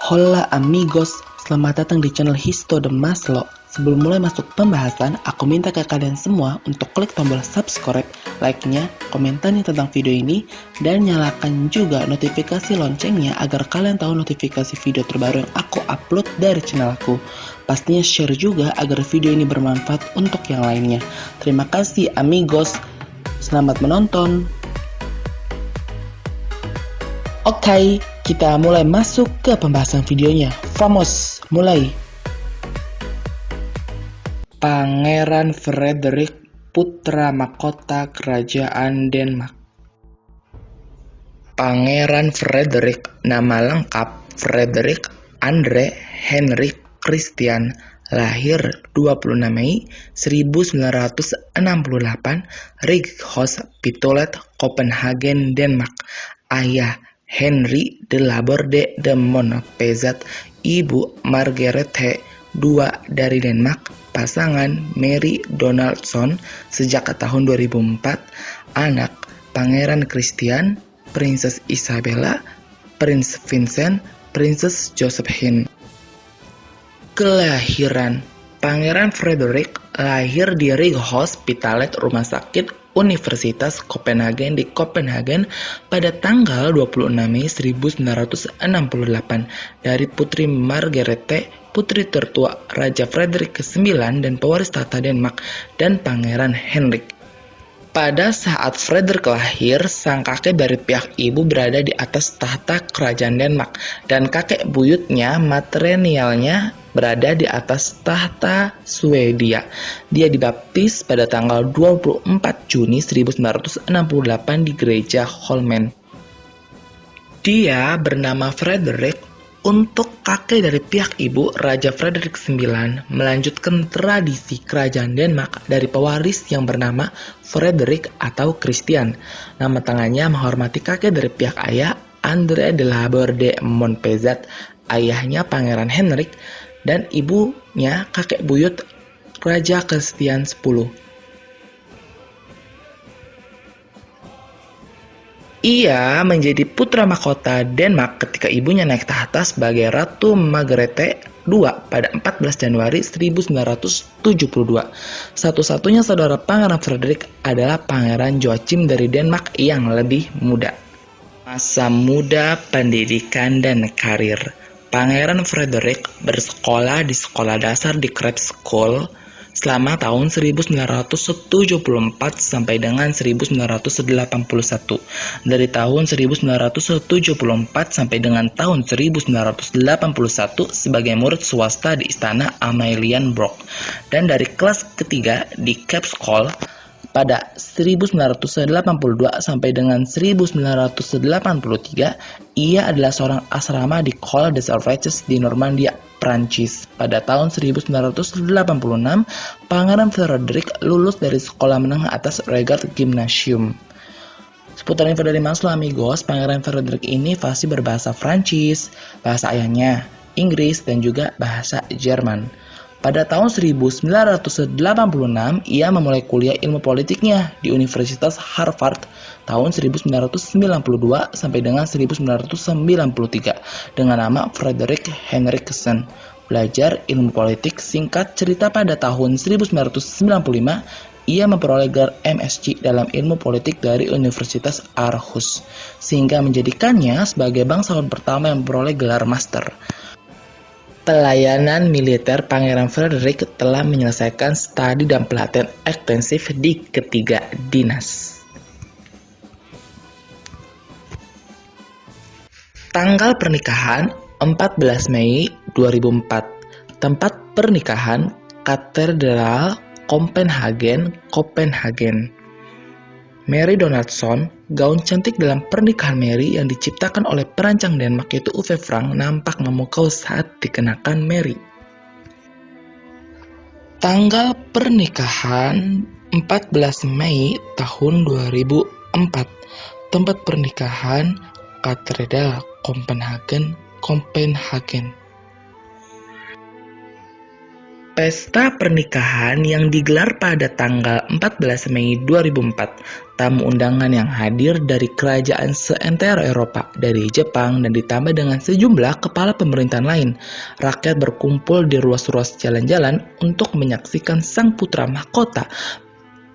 Hola amigos, selamat datang di channel Histo de Maslow. Sebelum mulai masuk pembahasan, aku minta ke kalian semua untuk klik tombol subscribe, like-nya, komentarnya tentang video ini, dan nyalakan juga notifikasi loncengnya agar kalian tahu notifikasi video terbaru yang aku upload dari channel aku. Pastinya share juga agar video ini bermanfaat untuk yang lainnya. Terima kasih amigos, selamat menonton. Oke, kita mulai masuk ke pembahasan videonya. Vamos, mulai. Pangeran Frederik, putra mahkota Kerajaan Denmark. Pangeran Frederik, nama lengkap Frederik Andre Henrik Christian, lahir 26 Mei 1968, Rigshospitalet, Copenhagen, Denmark. Ayah Henry de Laborde de Montpezat, ibu Margrethe II dari Denmark. Pasangan Mary Donaldson sejak tahun 2004. Anak Pangeran Christian, Princess Isabella, Prince Vincent, Princess Josephine. Kelahiran Pangeran Frederik lahir di Rigshospitalet, rumah sakit Universitas Copenhagen di Copenhagen pada tanggal 26 Mei 1968 dari Putri Margrethe, putri tertua Raja Frederik ke-9 dan pewaris tahta Denmark, dan Pangeran Henrik. Pada saat Frederik lahir, sang kakek dari pihak ibu berada di atas tahta kerajaan Denmark dan kakek buyutnya matrilinealnya berada di atas tahta Swedia. Dia dibaptis pada tanggal 24 Juni 1968 di gereja Holmen. Dia bernama Frederik untuk kakek dari pihak ibu, Raja Frederik IX, melanjutkan tradisi kerajaan Denmark dari pewaris yang bernama Frederik atau Christian. Nama tangannya menghormati kakek dari pihak ayah, Andre de Laborde Montpezat, ayahnya Pangeran Henrik, dan ibunya kakek buyut Raja Christian X. Ia menjadi putra mahkota Denmark ketika ibunya naik tahta sebagai Ratu Margrethe II pada 14 Januari 1972. Satu-satunya saudara Pangeran Frederik adalah Pangeran Joachim dari Denmark yang lebih muda. Masa muda, pendidikan, dan karir. Pangeran Frederik bersekolah di sekolah dasar di Krebs School selama tahun 1974 sampai dengan 1981. Dari tahun 1974 sampai dengan tahun 1981 sebagai murid swasta di Istana Amalienborg, dan dari kelas ketiga di Krebs School pada 1982 sampai dengan 1983, ia adalah seorang asrama di Col des Archeveques di Normandia, Prancis. Pada tahun 1986, Pangeran Frederik lulus dari sekolah menengah atas Regard Gymnasium. Seputar info dari Maslow amigos, Pangeran Frederik ini fasih berbahasa Prancis, bahasa ayahnya, Inggris, dan juga bahasa Jerman. Pada tahun 1986, ia memulai kuliah ilmu politiknya di Universitas Harvard tahun 1992 sampai dengan 1993 dengan nama Frederik Henriksen. Belajar ilmu politik, singkat cerita pada tahun 1995, ia memperoleh gelar MSc dalam ilmu politik dari Universitas Aarhus, sehingga menjadikannya sebagai bangsawan pertama yang memperoleh gelar master. Pelayanan militer Pangeran Frederik telah menyelesaikan studi dan pelatihan ekstensif di ketiga dinas. Tanggal pernikahan 14 Mei 2004. Tempat pernikahan Katedral Copenhagen, Copenhagen. Mary Donaldson, gaun cantik dalam pernikahan Mary yang diciptakan oleh perancang Denmark yaitu Uffe Frank, nampak memukau saat dikenakan Mary. Tanggal pernikahan 14 Mei tahun 2004. Tempat pernikahan Katedral Copenhagen, Copenhagen. Pesta pernikahan yang digelar pada tanggal 14 Mei 2004. Tamu undangan yang hadir dari kerajaan seantero Eropa, dari Jepang, dan ditambah dengan sejumlah kepala pemerintahan lain. Rakyat berkumpul di ruas-ruas jalan-jalan untuk menyaksikan sang putra mahkota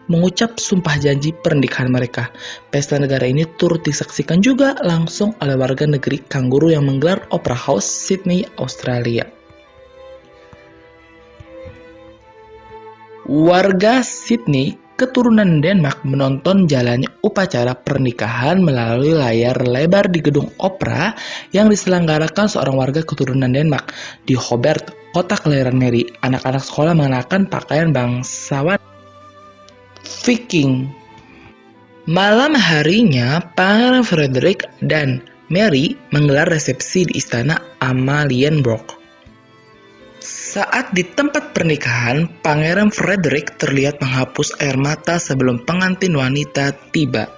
mengucap sumpah janji pernikahan mereka. Pesta negara ini turut disaksikan juga langsung oleh warga negeri kanguru yang menggelar Opera House, Sydney, Australia. Warga Sydney keturunan Denmark menonton jalannya upacara pernikahan melalui layar lebar di gedung opera yang diselenggarakan seorang warga keturunan Denmark di Hobart, kota kelahiran Mary. Anak-anak sekolah mengenakan pakaian bangsawan Viking. Malam harinya, Pangeran Frederik dan Mary menggelar resepsi di istana Amalienborg. Saat di tempat pernikahan, Pangeran Frederik terlihat menghapus air mata sebelum pengantin wanita tiba.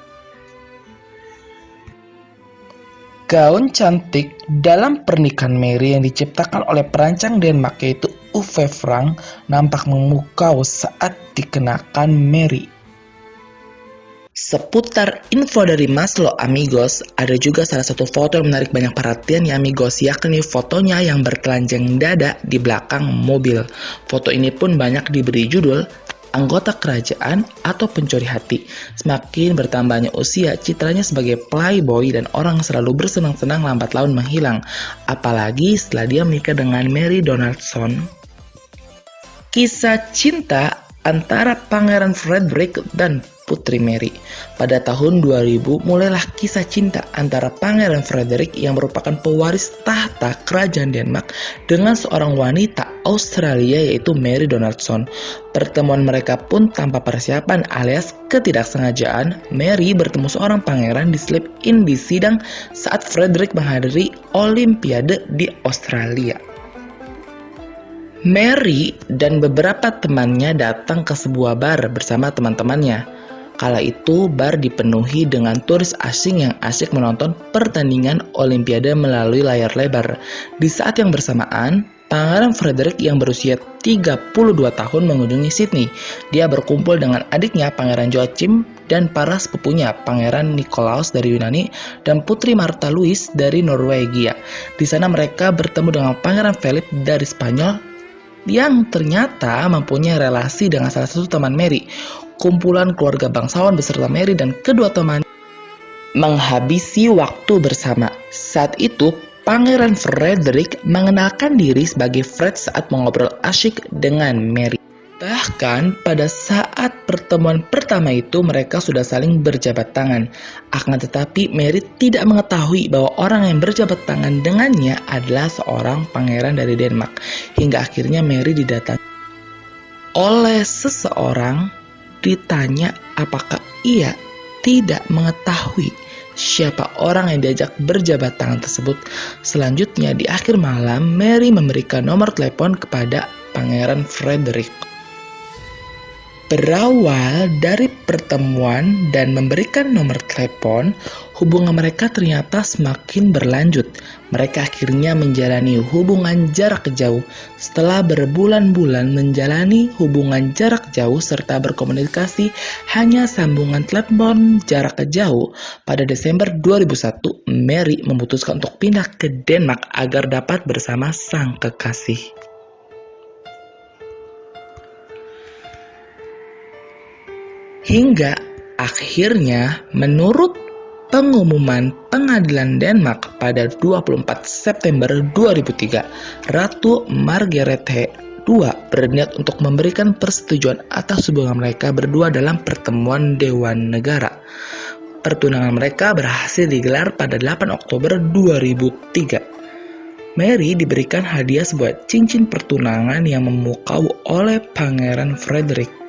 Gaun cantik dalam pernikahan Mary yang diciptakan oleh perancang Denmark yaitu Uffe Frank nampak memukau saat dikenakan Mary. Seputar info dari Maslow Amigos, ada juga salah satu foto yang menarik banyak perhatian ya Amigos, yakni fotonya yang bertelanjang dada di belakang mobil. Foto ini pun banyak diberi judul anggota kerajaan atau pencuri hati. Semakin bertambahnya usia, citranya sebagai playboy dan orang selalu bersenang-senang lambat laun menghilang. Apalagi setelah dia menikah dengan Mary Donaldson. Kisah cinta antara Pangeran Frederik dan Putri Mary. Pada tahun 2000 mulailah kisah cinta antara Pangeran Frederik yang merupakan pewaris tahta kerajaan Denmark dengan seorang wanita Australia yaitu Mary Donaldson. Pertemuan mereka pun tanpa persiapan alias ketidaksengajaan. Mary bertemu seorang pangeran di slip-in di sidang saat Frederik menghadiri Olimpiade di Australia. Mary dan beberapa temannya datang ke sebuah bar bersama teman-temannya. Kala itu, bar dipenuhi dengan turis asing yang asyik menonton pertandingan Olimpiade melalui layar lebar. Di saat yang bersamaan, Pangeran Frederik yang berusia 32 tahun mengunjungi Sydney. Dia berkumpul dengan adiknya Pangeran Joachim dan para sepupunya Pangeran Nikolaus dari Yunani dan Putri Martha Louise dari Norwegia. Di sana mereka bertemu dengan Pangeran Philip dari Spanyol yang ternyata mempunyai relasi dengan salah satu teman Mary. Kumpulan keluarga bangsawan beserta Mary dan kedua teman menghabisi waktu bersama. Saat itu, Pangeran Frederik mengenalkan diri sebagai Fred saat mengobrol asyik dengan Mary. Bahkan pada saat pertemuan pertama itu mereka sudah saling berjabat tangan. Akan tetapi Mary tidak mengetahui bahwa orang yang berjabat tangan dengannya adalah seorang pangeran dari Denmark. Hingga akhirnya Mary didatangi oleh seseorang, ditanya apakah ia tidak mengetahui siapa orang yang diajak berjabat tangan tersebut. Selanjutnya di akhir malam Mary memberikan nomor telepon kepada Pangeran Frederik. Berawal dari pertemuan dan memberikan nomor telepon, hubungan mereka ternyata semakin berlanjut. Mereka akhirnya menjalani hubungan jarak jauh. Setelah berbulan-bulan menjalani hubungan jarak jauh serta berkomunikasi hanya sambungan telepon jarak jauh, pada Desember 2001, Mary memutuskan untuk pindah ke Denmark agar dapat bersama sang kekasih. Hingga akhirnya menurut pengumuman pengadilan Denmark pada 24 September 2003, Ratu Margrethe II berniat untuk memberikan persetujuan atas hubungan mereka berdua dalam pertemuan Dewan Negara. Pertunangan mereka berhasil digelar pada 8 Oktober 2003. Mary diberikan hadiah sebuah cincin pertunangan yang memukau oleh Pangeran Frederik.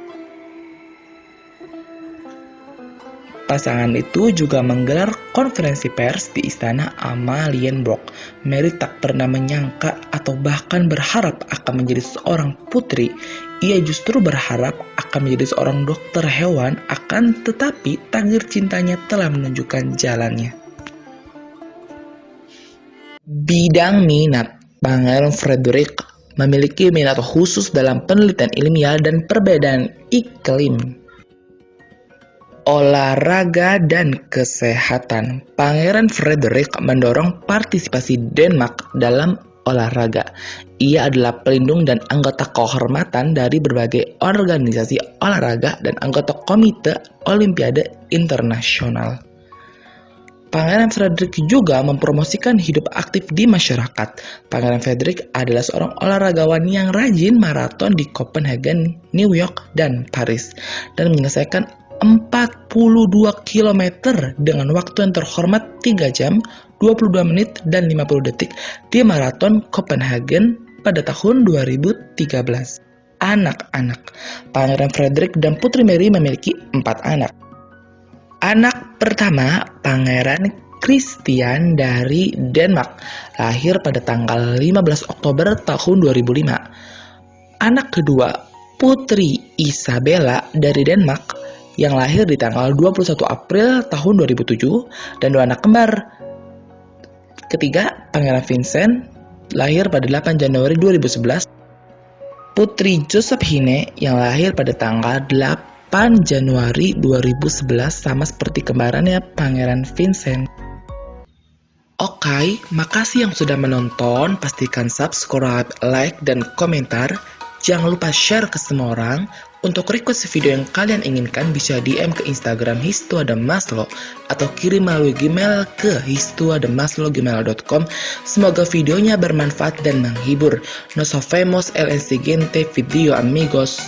Pasangan itu juga menggelar konferensi pers di istana Amalienborg. Mary tak pernah menyangka atau bahkan berharap akan menjadi seorang putri. Ia justru berharap akan menjadi seorang dokter hewan, akan tetapi takdir cintanya telah menunjukkan jalannya. Bidang minat Pangeran Frederik memiliki minat khusus dalam penelitian ilmiah dan perbedaan iklim, olahraga, dan kesehatan. Pangeran Frederik mendorong partisipasi Denmark dalam olahraga. Ia adalah pelindung dan anggota kehormatan dari berbagai organisasi olahraga dan anggota Komite Olimpiade Internasional. Pangeran Frederik juga mempromosikan hidup aktif di masyarakat. Pangeran Frederik adalah seorang olahragawan yang rajin maraton di Copenhagen, New York, dan Paris, dan menyelesaikan 42 km dengan waktu yang terhormat 3 jam, 22 menit, dan 50 detik di maraton Copenhagen pada tahun 2013. Anak-anak. Pangeran Frederik dan Putri Mary memiliki 4 anak. Anak pertama, Pangeran Christian dari Denmark, lahir pada tanggal 15 Oktober tahun 2005. Anak kedua, Putri Isabella dari Denmark, yang lahir di tanggal 21 April tahun 2007, dan 2 anak kembar. Ketiga, Pangeran Vincent, lahir pada 8 Januari 2011. Putri Josephine, yang lahir pada tanggal 8 Januari 2011, sama seperti kembarannya Pangeran Vincent. Oke, makasih yang sudah menonton. Pastikan subscribe, like, dan komentar. Jangan lupa share ke semua orang. Untuk request video yang kalian inginkan bisa DM ke Instagram histuadamaslo atau kirim melalui Gmail ke histuadamaslo@gmail.com. Semoga videonya bermanfaat dan menghibur. Nos vemos el siguiente video, amigos.